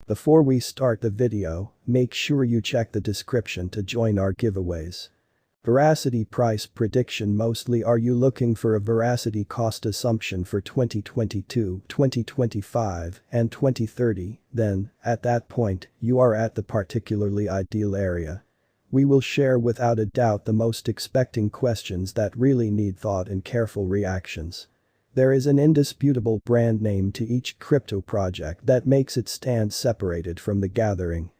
Before we start the video, make sure you check the description to join our giveaways. Veracity price prediction. Mostly are you looking for a Veracity cost assumption for 2022, 2025, and 2030, then, at that point, you are at the particularly ideal area. We will share without a doubt the most expecting questions that really need thought and careful reactions. There is an indisputable brand name to each crypto project that makes it stand separated from the gathering.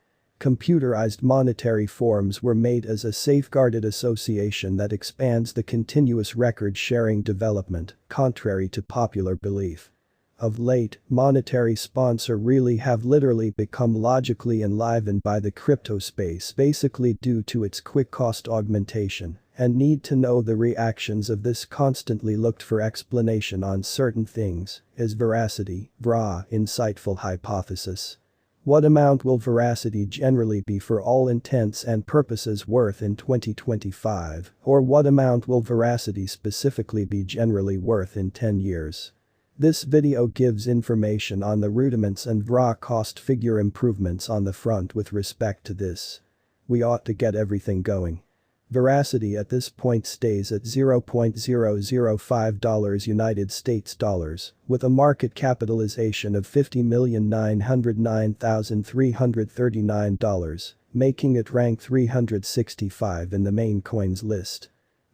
Computerized monetary forms were made as a safeguarded association that expands the continuous record-sharing development, contrary to popular belief. Of late, monetary sponsor really have literally become logically enlivened by the crypto space basically due to its quick cost augmentation and need to know the reactions of this constantly looked for explanation on certain things. Is Veracity, VRA, insightful hypothesis? What amount will Veracity generally be for all intents and purposes worth in 2025, or what amount will Veracity specifically be generally worth in 10 years? This video gives information on the rudiments and VRA cost figure improvements on the front with respect to this. We ought to get everything going. Veracity at this point stays at $0.005 United States dollars, with a market capitalization of $50,909,339, making it rank 365 in the main coins list.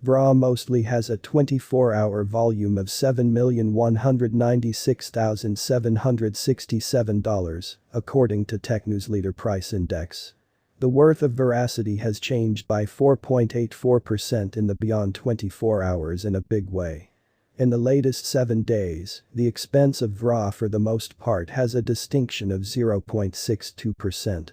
VRA mostly has a 24-hour volume of $7,196,767, according to TechNewsLeader Price Index. The worth of Veracity has changed by 4.84% in the beyond 24 hours in a big way. In the latest 7 days, the expense of VRA for the most part has a distinction of 0.62%.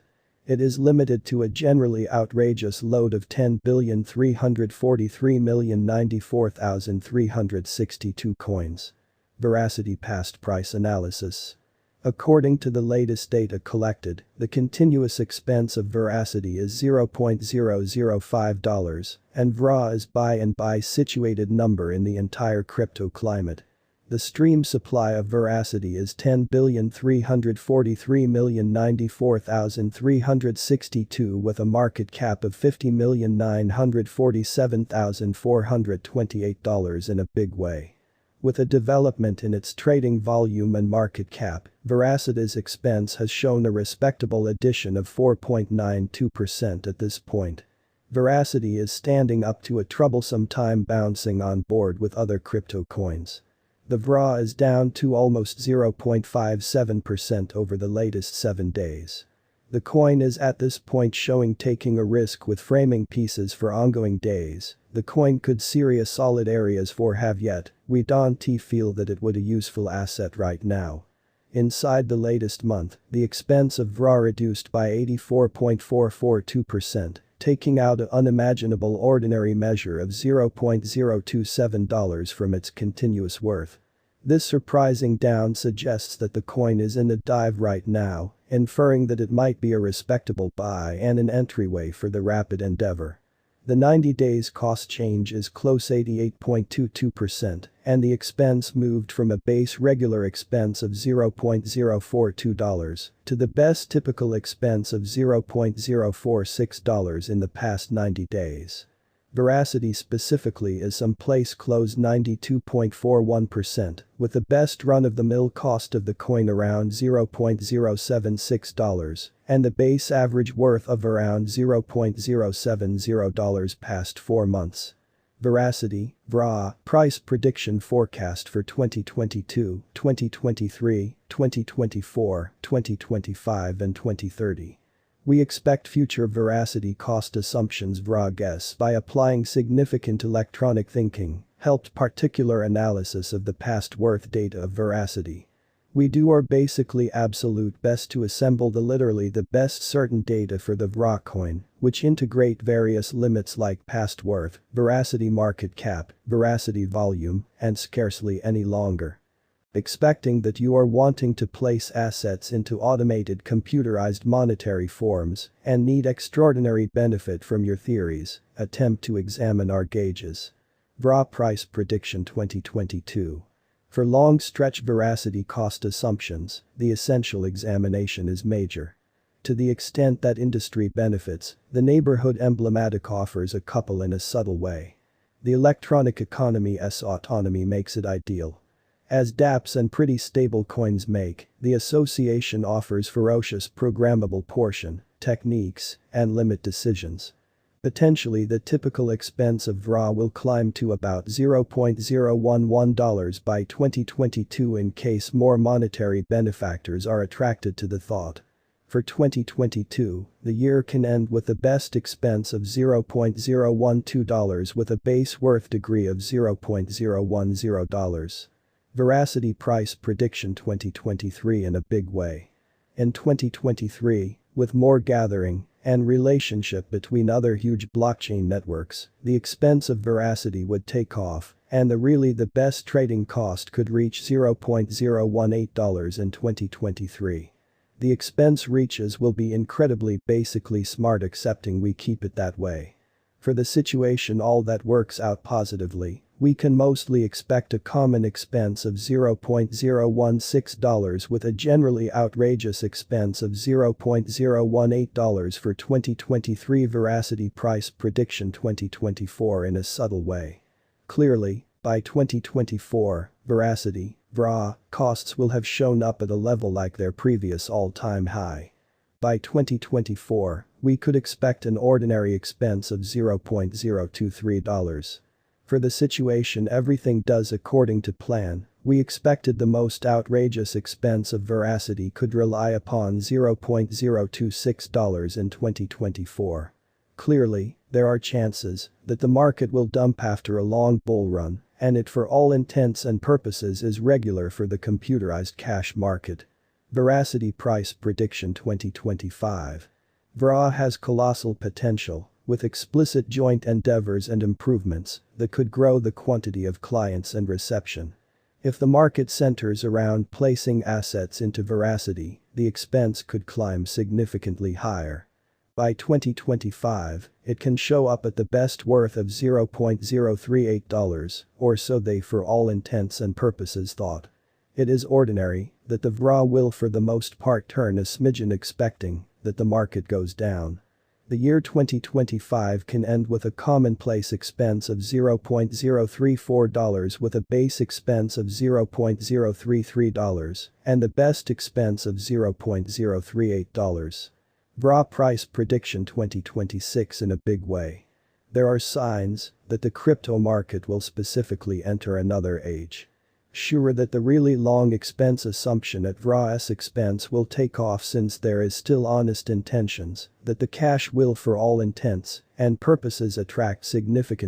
It is limited to a generally outrageous load of 10,343,094,362 coins. Veracity past price analysis. According to the latest data collected, the continuous expense of Veracity is $0.005, and VRA is by and by situated number in the entire crypto climate. The stream supply of Veracity is 10,343,094,362 with a market cap of $50,947,428 in a big way. With a development in its trading volume and market cap, Veracity's expense has shown a respectable addition of 4.92% at this point. Veracity is standing up to a troublesome time bouncing on board with other crypto coins. The VRA is down to almost 0.57% over the latest 7 days. The coin is at this point showing taking a risk with framing pieces for ongoing days. The coin could serious solid areas for have yet, we don't feel that it would a useful asset right now. Inside the latest month, the expense of VRA reduced by 84.442%, taking out an unimaginable ordinary measure of $0.027 from its continuous worth. This surprising down suggests that the coin is in a dive right now, inferring that it might be a respectable buy and an entryway for the rapid endeavor. The 90 days cost change is close 88.22%, and the expense moved from a base regular expense of $0.042 to the best typical expense of $0.046 in the past 90 days. Veracity specifically is someplace close 92.41%, with the best run-of-the-mill cost of the coin around $0.076, and the base average worth of around $0.070 past 4 months. Veracity, VRA, price prediction forecast for 2022, 2023, 2024, 2025 and 2030. We expect future Veracity cost assumptions VRA guess by applying significant electronic thinking, helped particular analysis of the past worth data of Veracity. We do our basically absolute best to assemble the literally the best certain data for the VRA coin, which integrate various limits like past worth, Veracity market cap, Veracity volume, and scarcely any longer. Expecting that you are wanting to place assets into automated computerized monetary forms and need extraordinary benefit from your theories, attempt to examine our gauges. VRA price prediction 2022. For long stretch veracity cost assumptions, the essential examination is major. To the extent that industry benefits, the neighborhood emblematic offers a couple in a subtle way. The electronic economy's autonomy makes it ideal. As dApps and pretty stable coins make, the association offers ferocious programmable portion, techniques, and limit decisions. Potentially the typical expense of VRA will climb to about $0.011 by 2022 in case more monetary benefactors are attracted to the thought. For 2022, the year can end with the best expense of $0.012 with a base worth degree of $0.010. Verasity price prediction 2023 in a big way. In 2023, with more gathering and relationship between other huge blockchain networks, the expense of Verasity would take off, and the best trading cost could reach $0.018 in 2023. The expense reaches will be incredibly basically smart accepting we keep it that way. For the situation all that works out positively, we can mostly expect a common expense of $0.016 with a generally outrageous expense of $0.018 for 2023 Verasity price prediction 2024 in a subtle way. Clearly, by 2024, Verasity, VRA, costs will have shown up at a level like their previous all-time high. By 2024, we could expect an ordinary expense of $0.023. For the situation everything does according to plan, we expected the most outrageous expense of Verasity could rely upon $0.026 in 2024. Clearly, there are chances that the market will dump after a long bull run, and it for all intents and purposes is regular for the computerized cash market. Verasity price prediction 2025. VRA has colossal potential, with explicit joint endeavors and improvements that could grow the quantity of clients and reception. If the market centers around placing assets into Verasity, the expense could climb significantly higher. By 2025, it can show up at the best worth of $0.038, or so they for all intents and purposes thought. It is ordinary that the VRA will for the most part turn a smidgen expecting that the market goes down. The year 2025 can end with a commonplace expense of $0.034 with a base expense of $0.033 and the best expense of $0.038. VRA price prediction 2026 in a big way. There are signs that the crypto market will specifically enter another age. Sure that the really long expense assumption at VRA's expense will take off since there is still honest intentions that the cash will for all intents and purposes attract significant